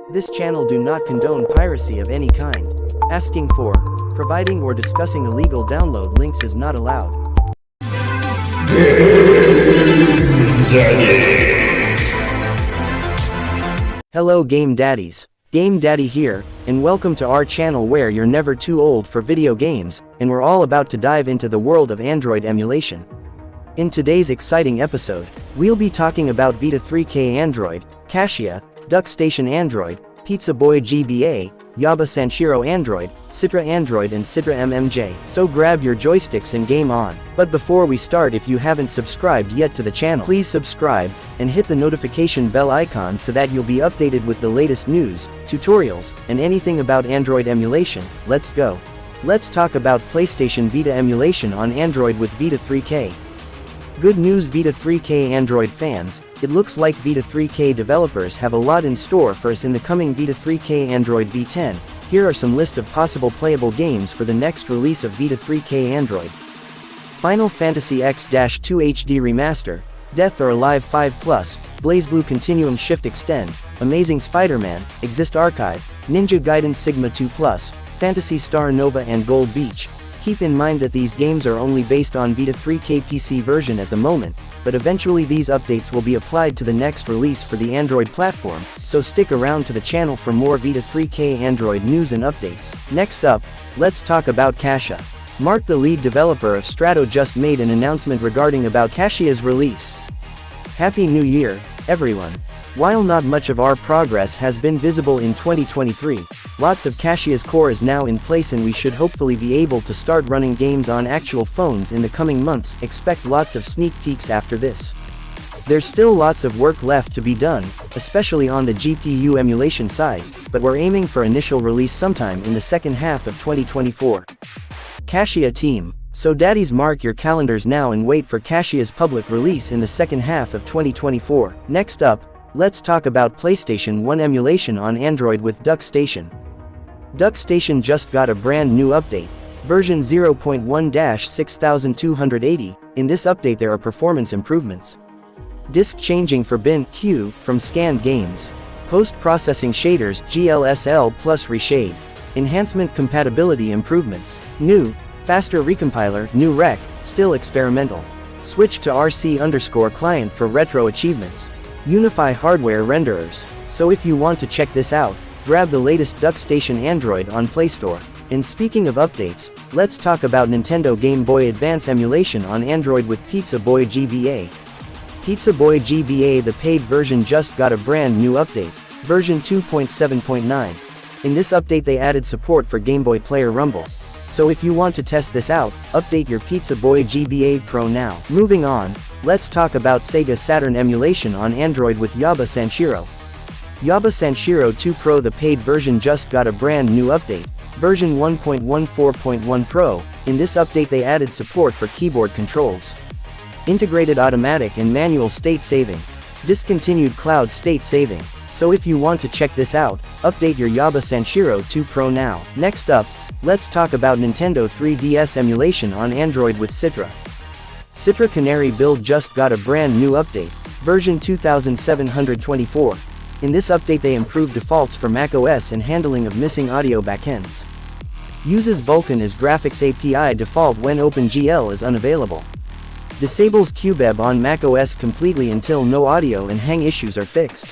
This channel do not condone piracy of any kind. Asking for, providing or discussing illegal download links is not allowed. Hello Game Daddies. Game Daddy here, and welcome to our channel where you're never too old for video games, and we're all about to dive into the world of Android emulation. In today's exciting episode, we'll be talking about VITA3K Android, Cassia, Duckstation Android, Boy GBA, Yaba Sanshiro Android, Citra Android and Citra MMJ. So grab your joysticks and game on. But before we start, if you haven't subscribed yet to the channel, please subscribe, and hit the notification bell icon so that you'll be updated with the latest news, tutorials, and anything about Android emulation. Let's go. Let's talk about PlayStation Vita emulation on Android with VITA3K. Good news VITA3K Android fans, it looks like VITA3K developers have a lot in store for us in the coming VITA3K Android V10. Here are some list of possible playable games for the next release of VITA3K Android. Final Fantasy X-2 HD Remaster, Death or Alive 5 Plus, BlazBlue Continuum Shift Extend, Amazing Spider-Man, Exist Archive, Ninja Gaiden Sigma 2 Plus, Phantasy Star Nova and Gold Beach. Keep in mind that these games are only based on VITA3K PC version at the moment, but eventually these updates will be applied to the next release for the Android platform, so stick around to the channel for more VITA3K Android news and updates. Next up, let's talk about Cassia. Mark, the lead developer of Strato, just made an announcement regarding about Cassia's release. Happy New Year, everyone. While not much of our progress has been visible in 2023, lots of Cassia's core is now in place and we should hopefully be able to start running games on actual phones in the coming months. Expect lots of sneak peeks after this. There's still lots of work left to be done, especially on the GPU emulation side, but we're aiming for initial release sometime in the second half of 2024. Cassia team. So daddies, mark your calendars now and wait for Cassia's public release in the second half of 2024. Next up, let's talk about PlayStation 1 emulation on Android with Duckstation. Duckstation just got a brand new update, version 0.1-6280. In this update there are performance improvements. Disk changing for bin Q from scanned games. Post-processing shaders GLSL plus reshade. Enhancement compatibility improvements. New, faster recompiler, new rec, still experimental. Switch to RC_client for retro achievements. Unify hardware renderers. So if you want to check this out, grab the latest Duckstation Android on Play Store. And speaking of updates, let's talk about Nintendo Game Boy Advance emulation on Android with Boy GBA. Boy GBA, the paid version, just got a brand new update, version 2.7.9. In this update they added support for Game Boy Player Rumble. So if you want to test this out, update your Boy GBA Pro now. Moving on, let's talk about Sega Saturn emulation on Android with Yaba Sanshiro. Yaba Sanshiro 2 Pro, the paid version, just got a brand new update, version 1.14.1 Pro. In this update they added support for keyboard controls, integrated automatic and manual state saving, discontinued cloud state saving. So if you want to check this out, update your Yaba Sanshiro 2 Pro now. Next up, let's talk about Nintendo 3DS emulation on Android with Citra. Citra Canary build just got a brand new update, version 2724. In this update they improved defaults for macOS and handling of missing audio backends. Uses Vulkan as graphics API default when OpenGL is unavailable. Disables QBEB on macOS completely until no audio and hang issues are fixed.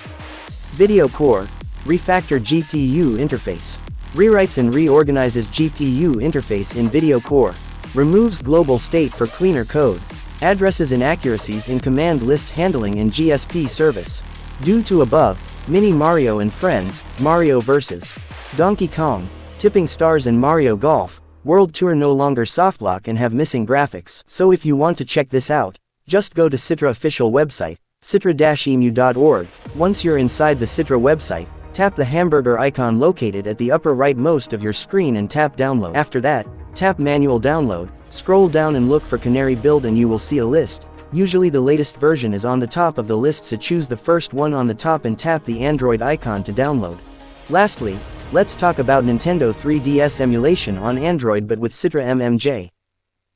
Video Core, refactor GPU interface. Rewrites and reorganizes GPU interface in Video Core. Removes global state for cleaner code. Addresses inaccuracies in command list handling in GSP service. Due to above, Mini Mario and Friends, Mario vs. Donkey Kong, Tipping Stars and Mario Golf, World Tour no longer softlock and have missing graphics. So if you want to check this out, just go to Citra official website, citra-emu.org. Once you're inside the Citra website, tap the hamburger icon located at the upper right most of your screen and tap download. After that, tap manual download, scroll down and look for Canary build and you will see a list. Usually the latest version is on the top of the list, so choose the first one on the top and tap the Android icon to download. Lastly, let's talk about Nintendo 3DS emulation on Android but with Citra MMJ.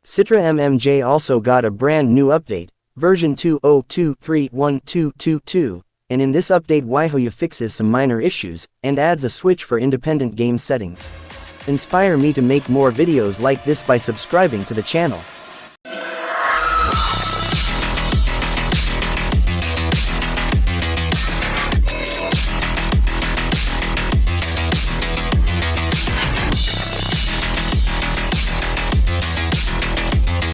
Citra MMJ also got a brand new update, version 2.0.2.3.1.2.2.2. and in this update Waihoya fixes some minor issues, and adds a switch for independent game settings. Inspire me to make more videos like this by subscribing to the channel.